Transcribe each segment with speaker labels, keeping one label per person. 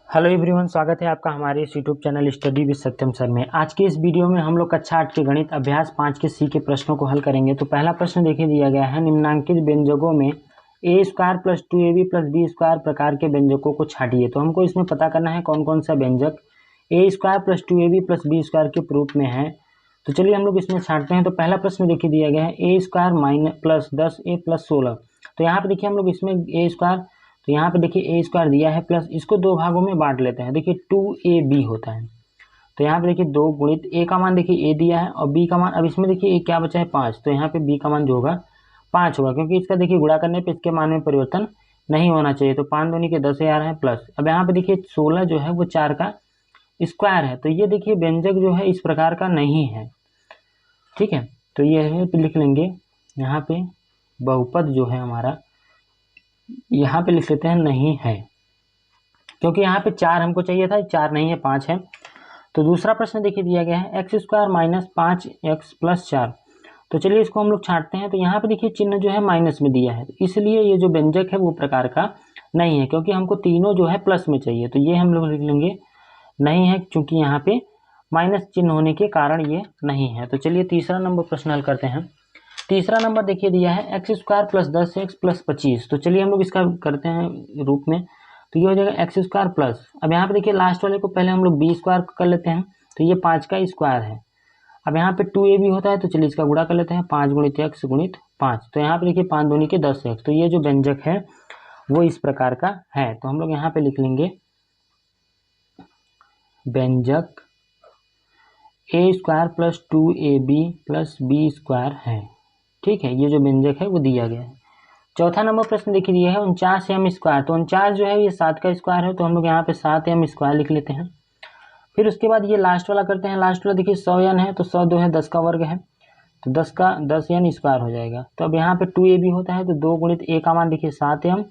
Speaker 1: Hello everyone, स्वागत है आपका हमारे इस YouTube channel study with Satyam sir में। आज के इस वीडियो में हम लोग कक्षा 8 के गणित अभ्यास 5 के सी के प्रश्नों को हल करेंगे। तो पहला प्रश्न देखिए दिया गया है, निम्नांकित व्यंजकों में a square plus 2ab plus b square प्रकार के व्यंजकों को छाटिए। तो हमको इसमें पता करना है कौन कौन सा व्यंजक a square plus 2ab plus b square के रूप में है। तो चलिए हम लोग इसमें छाटते हैं। तो पहला प्रश्न देखिए दिया गया है, a square minus plus 10a plus 16। तो यहाँ पे देखिए हम लोग इसमें ए स्क्वायर, तो यहाँ पे देखिए ए स्क्वायर दिया है प्लस, इसको दो भागों में बांट लेते हैं। देखिए 2ab होता है, तो यहाँ पे देखिए 2 गुणित ए का मान देखिए ए दिया है और बी का मान, अब इसमें देखिए ए क्या बचा है 5, तो यहाँ पे बी का मान जो होगा 5 होगा, क्योंकि इसका देखिए गुणा करने पे इसके मान में परिवर्तन नहीं होना चाहिए। तो 5 दूनी के 10 आ रहा है प्लस, अब यहाँ पे देखिए 16 जो है वो 4 का स्क्वायर है। तो ये देखिए व्यंजक जो है इस प्रकार का नहीं है, ठीक है। तो ये है, लिख लेंगे यहाँ पे बहुपद जो है हमारा, यहाँ पे लिख लेते हैं नहीं है, क्योंकि यहाँ पे 4 हमको चाहिए था, 4 नहीं है 5 है। तो दूसरा प्रश्न देखिए दिया गया है, x square minus 5x plus 4। तो चलिए इसको हम लोग छांटते हैं। तो यहाँ पे देखिए चिन्ह जो है माइनस में दिया है, तो इसलिए ये जो व्यंजक है वो प्रकार का नहीं है, क्योंकि हमको तीनों जो है प्लस में चाहिए। तो ये हम लोग लिख लेंगे नहीं है, क्योंकि यहाँ पे माइनस चिन्ह होने के कारण ये नहीं है। तो चलिए तीसरा नंबर प्रश्न हल करते हैं। तीसरा नंबर देखिए दिया है, x square plus 10x plus 25। तो चलिए हम लोग इसका करते हैं रूप में। तो ये हो जाएगा एक्स स्क्वायर प्लस, अब यहाँ पे देखिए लास्ट वाले को पहले हम लोग बी स्क्वायर कर लेते हैं। तो ये 5 का स्क्वायर है। अब यहाँ पे 2ab होता है, तो चलिए इसका गुणा कर लेते हैं, 5 गुणित x गुणित 5। तो यहाँ पे देखिए 5 दूनी के 10x। तो ये जो व्यंजक है वो इस प्रकार का है। तो हम लोग यहाँ पे लिख लेंगे व्यंजक a square plus 2ab plus b square है, ठीक है। ये जो व्यंजक है वो दिया गया है। चौथा नंबर प्रश्न देखिए दिया है 49m स्क्वायर। तो 49 जो है ये 7 का स्क्वायर है, तो हम लोग यहाँ पे 7m स्क्वायर लिख लेते हैं। फिर उसके बाद ये लास्ट वाला करते हैं। लास्ट वाला देखिए 100n है, तो 100 जो है 10 का वर्ग है, तो 10 का 10n स्क्वायर हो जाएगा। तो अब यहाँ पे 2ab होता है, तो 2 गुणित a का मान देखिए 7m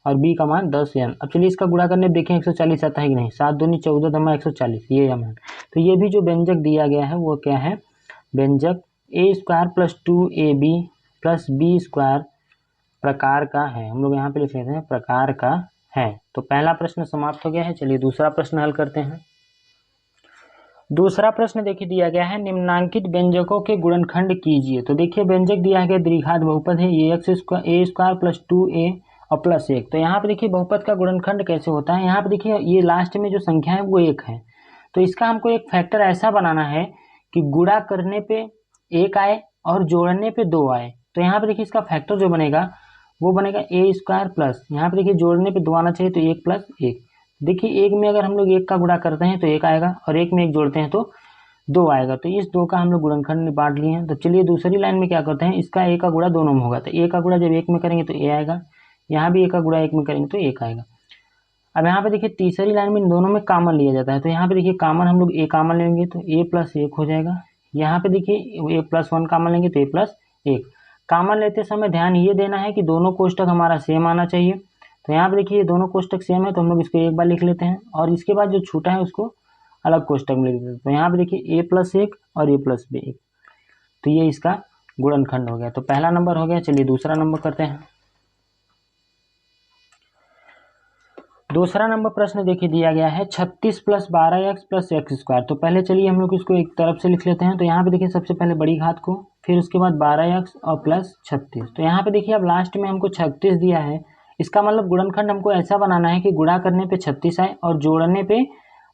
Speaker 1: और b का मान 10n। अब चलिए इसका गुणा करने देखें 140 आता है कि नहीं, 7 दूनी 14 दमा 140, ये मान। तो ये भी जो व्यंजक दिया गया है वो क्या है, व्यंजक a square plus 2ab plus b square प्रकार का है। हम लोग यहाँ पे लिख लेते हैं प्रकार का है। तो पहला प्रश्न समाप्त हो गया है। चलिए दूसरा प्रश्न हल करते हैं। दूसरा प्रश्न देखिए दिया गया है, निम्नांकित व्यंजकों के गुणनखंड कीजिए। तो देखिए व्यंजक दिया गया द्विघात बहुपद है, ए स्क्वायर प्लस 2a और प्लस 1। तो यहाँ पे देखिए बहुपद का गुणनखंड कैसे होता है, यहाँ पे देखिए ये लास्ट में जो संख्या है वो 1 है। तो इसका हमको एक फैक्टर ऐसा बनाना है कि गुणा करने पे 1 आए और जोड़ने पे 2 आए। तो यहाँ पे देखिए इसका फैक्टर जो बनेगा वो बनेगा ए स्क्वायर प्लस, यहाँ पे देखिए जोड़ने पे 2 आना चाहिए, तो 1 प्लस 1। देखिए 1 में अगर हम लोग 1 का गुणा करते हैं तो 1 आएगा, और 1 में 1 जोड़ते हैं तो 2 आएगा। तो इस 2 का हम लोग गुणनखंड में बांट लिए हैं। तो चलिए दूसरी लाइन में क्या करते हैं, इसका ए का गुणा दोनों में होगा, तो ए का गुणा जब 1 में करेंगे तो ए आएगा, यहाँ भी ए का गुणा 1 में करेंगे तो 1 आएगा। अब यहाँ पे देखिए तीसरी लाइन में इन दोनों में कॉमन लिया जाता है। तो यहाँ पे देखिए कॉमन हम लोग ए कॉमन लेंगे तो ए प्लस 1 हो जाएगा। यहाँ पे देखिए ए प्लस 1 कॉमन लेंगे तो ए प्लस 1। कॉमन लेते समय ध्यान ये देना है कि दोनों कोष्टक हमारा सेम आना चाहिए। तो यहाँ पे देखिए दोनों कोष्टक सेम है, तो हम लोग इसको एक बार लिख लेते हैं, और इसके बाद जो छूटा है उसको अलग कोष्टक में लिख देते हैं। तो यहाँ पे देखिए ए प्लस 1 और ए प्लस 1, तो ये इसका गुणनखंड हो गया। तो पहला नंबर हो गया। चलिए दूसरा नंबर करते हैं। दूसरा नंबर प्रश्न देखिए दिया गया है, 36 plus 12x plus x square. तो पहले चलिए हम लोग इसको एक तरफ से लिख लेते हैं। तो यहाँ पे देखिए सबसे पहले बड़ी घात को, फिर उसके बाद 12x और प्लस 36। तो यहाँ पे देखिए अब लास्ट में हमको 36 दिया है, इसका मतलब गुणनखंड हमको ऐसा बनाना है कि गुणा करने पे 36 आए और जोड़ने पे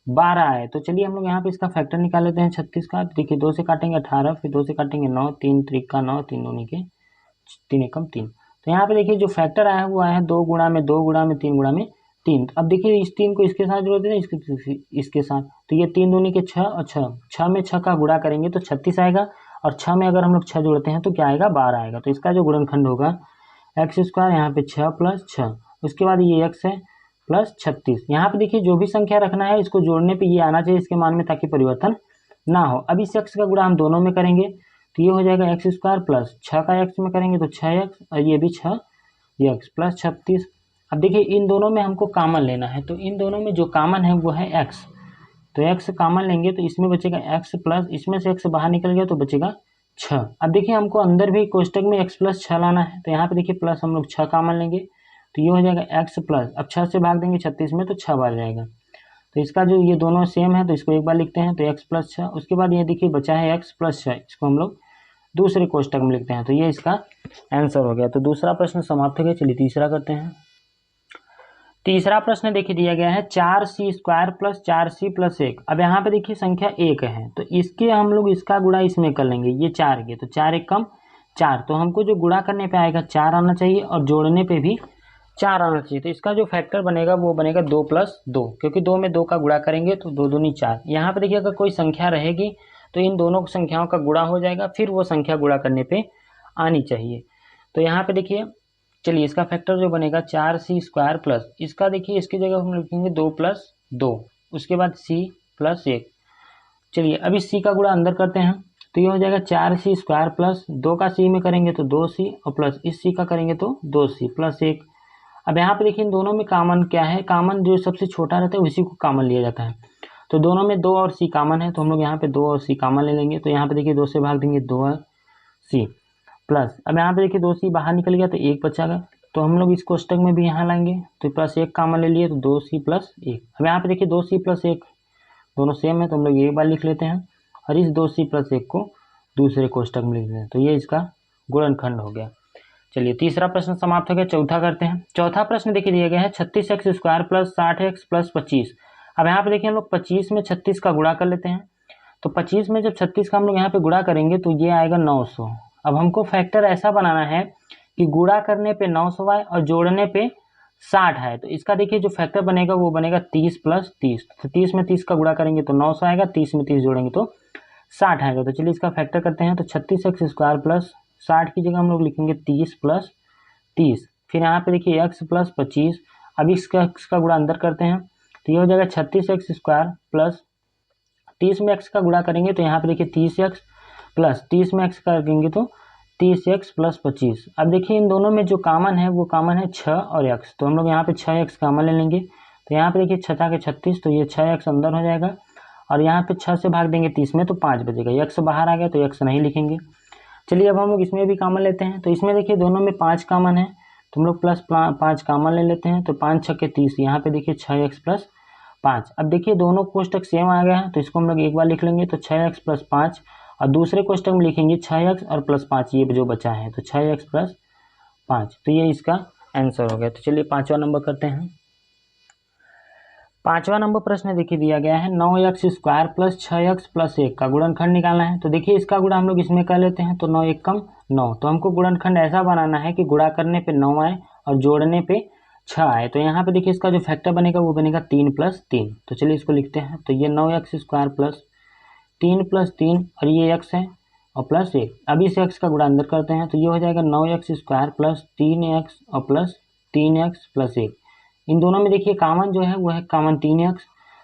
Speaker 1: 12 आए। तो चलिए हम लोग यहाँ पे इसका फैक्टर निकाल लेते हैं 36 का। देखिए 2 से काटेंगे 18, फिर 2 से काटेंगे 9, 3 त्रिका 9, 3 दूनी के 3 एकम 3। तो यहाँ पे देखिए जो फैक्टर आया है वो आया है 2 गुणा में 2 गुणा में 3 गुणा में 3। अब देखिए इस 3 को इसके साथ जोड़ देना, इसके साथ, तो ये 3 दूनी के 6 और 6 में 6 का गुणा करेंगे तो 36 आएगा, और 6 में अगर हम लोग 6 जोड़ते हैं तो क्या आएगा 12 आएगा। तो इसका जो गुणनखंड होगा एक्स स्क्वायर, यहाँ पे 6 प्लस 6, उसके बाद ये एक्स है प्लस 36। यहाँ पे देखिए जो भी संख्या रखना है इसको जोड़ने पे ये आना चाहिए इसके मान में, ताकि परिवर्तन ना हो। अब इस एक्स का गुणा हम दोनों में करेंगे, तो ये हो जाएगा एक्स स्क्वायर प्लस 6 का एक्स में करेंगे तो 6x, और ये भी 6x प्लस 36। अब देखिए इन दोनों में हमको कॉमन लेना है, तो इन दोनों में जो कॉमन है वो है x। तो x कॉमन लेंगे तो इसमें बचेगा x प्लस, इसमें से x बाहर निकल गया तो बचेगा 6। अब देखिए हमको अंदर भी कोष्टक में x प्लस 6 लाना है। तो यहाँ पे देखिए प्लस हम लोग 6 कॉमन लेंगे, तो ये हो जाएगा x प्लस, अब 6 से भाग देंगे 36 में तो 6 बार जाएगा। तो इसका जो ये दोनों सेम है तो इसको एक बार लिखते हैं, तो x प्लस 6। उसके बाद ये देखिए बचा है x प्लस 6, इसको हम लोग दूसरे कोष्टक में लिखते हैं। तो ये इसका आंसर हो गया। तो दूसरा प्रश्न समाप्त हो गया। चलिए तीसरा करते हैं। तीसरा प्रश्न देखिए दिया गया है 4c² प्लस 4c प्लस 1। अब यहाँ पे देखिए संख्या 1 है तो इसके हम लोग इसका गुणा इसमें कर लेंगे, ये 4 के, तो 4 एक कम 4, तो हमको जो गुणा करने पे आएगा 4 आना चाहिए और जोड़ने पे भी 4 आना चाहिए। तो इसका जो फैक्टर बनेगा वो बनेगा 2 प्लस 2, क्योंकि 2 में 2 का गुणा करेंगे तो 2 दूनी 4। यहाँ पे देखिए अगर कोई संख्या रहेगी तो इन दोनों संख्याओं का गुणा हो जाएगा, फिर वो संख्या गुणा करने पे आनी चाहिए। तो यहाँ पे देखिए चलिए इसका फैक्टर जो बनेगा 4c² प्लस, इसका देखिए इसकी जगह हम लिखेंगे 2 प्लस 2, उसके बाद c प्लस 1। चलिए अब इस c का गुणा अंदर करते हैं तो ये हो जाएगा 4c² प्लस 2 का c में करेंगे तो 2c और प्लस इस c का करेंगे तो 2c प्लस 1। अब यहाँ पे देखिए इन दोनों में कॉमन क्या है, कॉमन जो सबसे छोटा रहता है उसी को कॉमन लिया जाता है। तो दोनों में 2 और c कॉमन है तो हम लोग यहाँ पे 2 और c कॉमन ले लेंगे। तो यहाँ पे देखिए 2 से भाग देंगे 2 और c प्लस, अब यहाँ पे देखिए 2c बाहर निकल गया तो 1 बचागा, तो हम लोग इस कोष्टक में भी यहाँ लाएंगे तो प्लस 1 कॉमन ले लिए तो 2c प्लस 1। अब यहाँ पे देखिए 2c प्लस 1 दोनों सेम है तो हम लोग एक बार लिख लेते हैं और इस 2c प्लस 1 को दूसरे कोष्टक में लिख देते हैं। तो ये इसका गुणनखंड हो गया। चलिए तीसरा प्रश्न समाप्त हो गया। चौथा करते हैं। चौथा प्रश्न देखिए दिया गया है 36x² प्लस 60x प्लस 25। अब यहाँ पे देखिए हम लोग 25 में 36 का गुणा कर लेते हैं। तो 25 में जब 36 का हम लोग यहाँ पे गुणा करेंगे तो ये आएगा 900। अब हमको फैक्टर ऐसा बनाना है कि गुणा करने पे 900 आए और जोड़ने पे 60 है। तो इसका देखिए जो फैक्टर बनेगा वो बनेगा 30 प्लस 30। तो 30 में 30 का गुणा करेंगे तो 900 आएगा, 30 में 30 जोड़ेंगे तो 60 आएगा। तो चलिए इसका फैक्टर करते हैं। तो 36x² प्लस 60 की जगह हम लोग लिखेंगे 30 प्लस 30, फिर यहाँ पे देखिए x प्लस 25। अब इसका गुणा अंदर करते हैं तो ये हो जाएगा 36x² प्लस 30 में x का गुणा करेंगे तो यहाँ पे देखिए 30x प्लस 30 में x करेंगे तो 30x प्लस 25। अब देखिए इन दोनों में जो कॉमन है वो कॉमन है 6 और x, तो हम लोग यहाँ पे 6x कॉमन ले लेंगे। तो यहाँ पे देखिए 6 के 36, तो ये 6x अंदर हो जाएगा और यहाँ पे 6 से भाग देंगे 30 में तो 5 बचेगा। x बाहर आ गया तो x नहीं लिखेंगे। चलिए अब हम लोग इसमें भी कॉमन लेते हैं। तो इसमें देखिए दोनों में 5 कॉमन है तो हम लोग प्लस 5 कॉमन ले लेते हैं। तो 5 6 के 30, यहाँ पे देखिए 6x प्लस 5। अब देखिए दोनों कोष्टक सेम आ गया है तो इसको हम लोग एक बार लिख लेंगे तो 6x प्लस 5 और दूसरे कोष्टक में लिखेंगे 6x और प्लस 5, ये जो बचा है तो 6x प्लस 5। तो ये इसका आंसर हो गया। तो चलिए 5वां नंबर करते हैं। 5वां नंबर प्रश्न देखिए दिया गया है 9x² प्लस 6x प्लस 1 का गुणनखंड निकालना है। तो देखिए इसका गुणा हम लोग इसमें कर लेते हैं तो 9 एक कम 9। तो हमको गुणनखंड ऐसा बनाना है कि गुणा करने पे 9 आए और जोड़ने पे 6 आए। तो यहाँ पे देखिए इसका जो फैक्टर बनेगा वो बनेगा 3 प्लस 3। तो चलिए इसको लिखते हैं। तो ये 9x² प्लस 3 प्लस 3 और ये x है और प्लस 1। अब इस x का गुणा अंदर करते हैं तो ये हो जाएगा 9x² प्लस 3x और प्लस 3x प्लस 1। इन दोनों में देखिए कॉमन जो है वो है कॉमन 3x,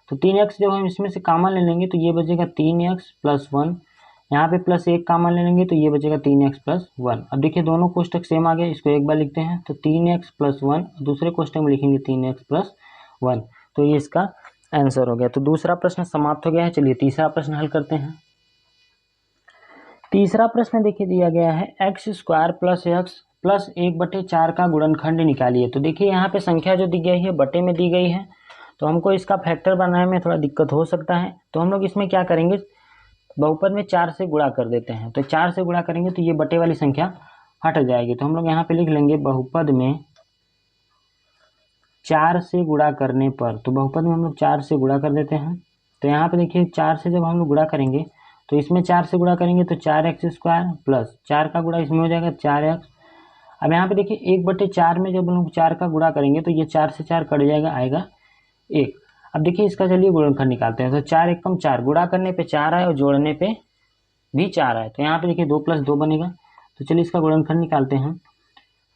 Speaker 1: तो 3x जब हम इसमें से कॉमन ले लेंगे तो ये बचेगा 3x प्लस 1। यहाँ पे प्लस 1 कॉमन ले लेंगे तो ये बचेगा 3x प्लस 1। अब देखिए दोनों कोष्टक सेम आ गए, इसको एक बार लिखते हैं। तो 3x प्लस 1, दूसरे कोष्टक में लिखेंगे 3x प्लस 1। तो ये इसका आंसर हो गया। तो दूसरा प्रश्न समाप्त हो गया है। चलिए तीसरा प्रश्न हल करते हैं। तीसरा प्रश्न देखिए दिया गया है x² प्लस x प्लस 1/4 का गुणनखंड निकालिए। तो देखिए यहाँ पे संख्या जो दी गई है बटे में दी गई है तो हमको इसका फैक्टर बनाने में थोड़ा दिक्कत हो सकता है। तो हम लोग इसमें क्या करेंगे, बहुपद में 4 से गुणा कर देते हैं। तो 4 से गुणा करेंगे तो ये बटे वाली संख्या हट जाएगी। तो हम लोग यहाँ पे लिख लेंगे बहुपद में 4 से गुणा करने पर, तो बहुपद में हम लोग 4 से गुणा कर देते हैं। तो यहाँ पे देखिए 4 से जब हम लोग गुणा करेंगे तो इसमें 4 से गुणा करेंगे तो 4x² प्लस 4 का गुणा इसमें हो जाएगा 4x। अब यहाँ पे देखिए 1/4 में जब हम लोग 4 का गुणा करेंगे तो ये 4 से 4 कट जाएगा, आएगा 1। अब देखिए इसका चलिए गुणनखंड निकालते हैं। तो 4 एक कम 4, गुणा करने पे 4 आए और जोड़ने पे भी 4 आए। तो यहाँ पे देखिए 2 प्लस 2 बनेगा। तो चलिए इसका गुणनखंड निकालते हैं।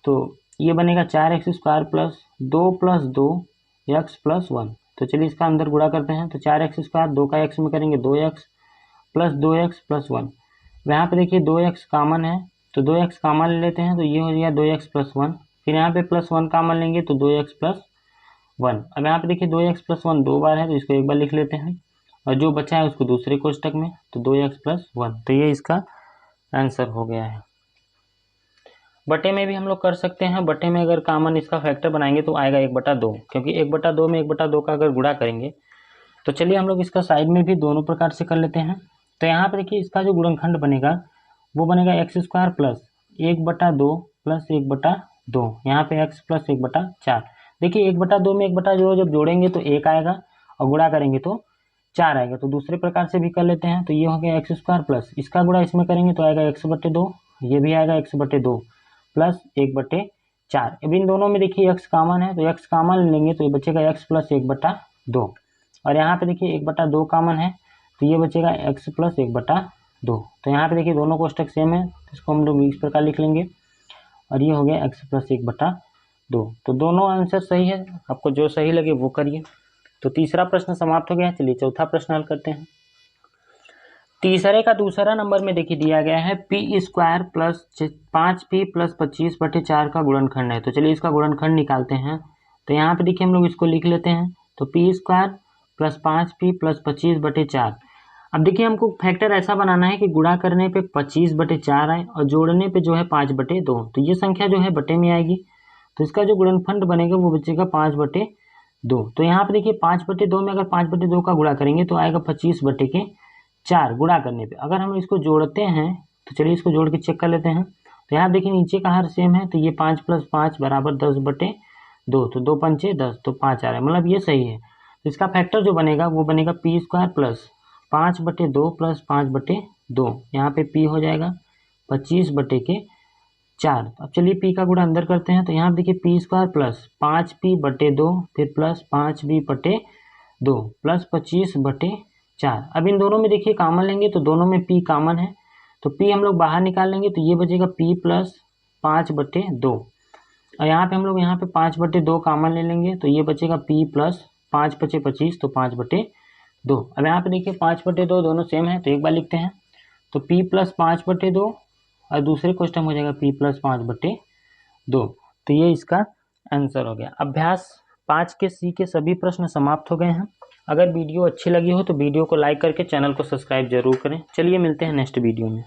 Speaker 1: तो ये बनेगा 4x² plus 2 plus 2 x plus 1। तो चलिए इसका अंदर गुणा करते हैं। तो 4x², 2 का x में करेंगे 2x प्लस 2x प्लस 1। यहाँ पे देखिए 2x कॉमन है तो 2x कॉमन ले लेते हैं तो ये हो गया 2x प्लस 1। फिर यहाँ पे प्लस 1 कॉमन लेंगे तो 2x प्लस 1। अब यहाँ पे देखिए 2x प्लस 1 2 बार है तो इसको एक बार लिख लेते हैं और जो बचा है उसको दूसरे कोष्टक में, तो 2x प्लस 1। तो ये इसका आंसर हो गया है। बटे में भी हम लोग कर सकते हैं। बटे में अगर कॉमन इसका फैक्टर बनाएंगे तो आएगा 1/2, क्योंकि 1/2 में 1/2 का अगर गुणा करेंगे तो चलिए हम लोग इसका साइड में भी दोनों प्रकार से कर लेते हैं। तो यहाँ पे देखिए इसका जो गुणनखंड बनेगा वो बनेगा एक्स स्क्वायर प्लस 1/2 प्लस 1/2। यहाँ पे एक्स प्लस 1/4। देखिए 1/2 में 1/2 जब जोड़ेंगे तो 1 आएगा और गुणा करेंगे तो 4 आएगा। तो दूसरे प्रकार से भी कर लेते हैं। तो ये हो गया एक्स स्क्वायर प्लस इसका गुणा इसमें करेंगे तो आएगा x/2, ये भी आएगा x/2 प्लस 1/4। अब इन दोनों में देखिए x कॉमन है तो x कॉमन लेंगे तो ये बचेगा x प्लस 1/2। और यहाँ पे देखिए 1/2 कॉमन है तो ये बचेगा x प्लस 1/2। तो यहाँ पे देखिए दोनों कोष्टक सेम है तो इसको हम लोग इस प्रकार लिख लेंगे और ये हो गया x प्लस 1/2। तो दोनों आंसर सही है, आपको जो सही लगे वो करिए। तो तीसरा प्रश्न समाप्त हो गया। चलिए चौथा प्रश्न हल करते हैं। तीसरे का दूसरा नंबर में देखिए दिया गया है P square plus 5p plus 25/4 का गुणनखंड है। तो चलिए इसका गुणनखंड निकालते हैं। तो यहाँ पे देखिए हम लोग इसको लिख लेते हैं। तो P square plus 5p plus 25/4। अब देखिए हमको फैक्टर ऐसा बनाना है कि गुणा करने पे 25/4 आए और जोड़ने पे जो है 5/2। तो ये संख्या जो है बटे में आएगी तो इसका जो गुणनखंड बनेगा वो बचेगा 5/2। तो यहाँ पे देखिए 5/2 में अगर 5/2 का गुणा करेंगे तो आएगा 25/4 गुणा करने पे। अगर हम इसको जोड़ते हैं तो चलिए इसको जोड़ के चेक कर लेते हैं। तो यहाँ देखिए नीचे का हर सेम है तो ये 5 + 5 = 10/2। तो 2 पंचे 10 तो 5 आ रहा है, मतलब ये सही है। तो इसका फैक्टर जो बनेगा वो बनेगा पी स्क्वायर प्लस 5/2 प्लस 5/2। यहाँ पे पी हो जाएगा 25/4। अब चलिए पी का गुणा अंदर करते हैं। तो यहाँ देखिए पी स्क्वायर प्लस 5p/2 फिर प्लस 5b/2 प्लस 25/4। अब इन दोनों में देखिए कॉमन लेंगे तो दोनों में p कॉमन है तो p हम लोग बाहर निकाल लेंगे तो ये बचेगा p प्लस 5/2। और यहाँ पे हम लोग यहाँ पे 5/2 कॉमन ले लेंगे तो ये बचेगा p प्लस 5 × 5 = 25 तो 5/2। अब यहाँ पे देखिए 5/2 दोनों सेम है तो एक बार लिखते हैं। तो p प्लस 5/2 और दूसरे क्वेश्चन हो जाएगा p प्लस 5/2। तो ये इसका आंसर हो गया। अभ्यास 5 के सी के सभी प्रश्न समाप्त हो गए हैं। अगर वीडियो अच्छी लगी हो तो वीडियो को लाइक करके चैनल को सब्सक्राइब जरूर करें। चलिए मिलते हैं नेक्स्ट वीडियो में।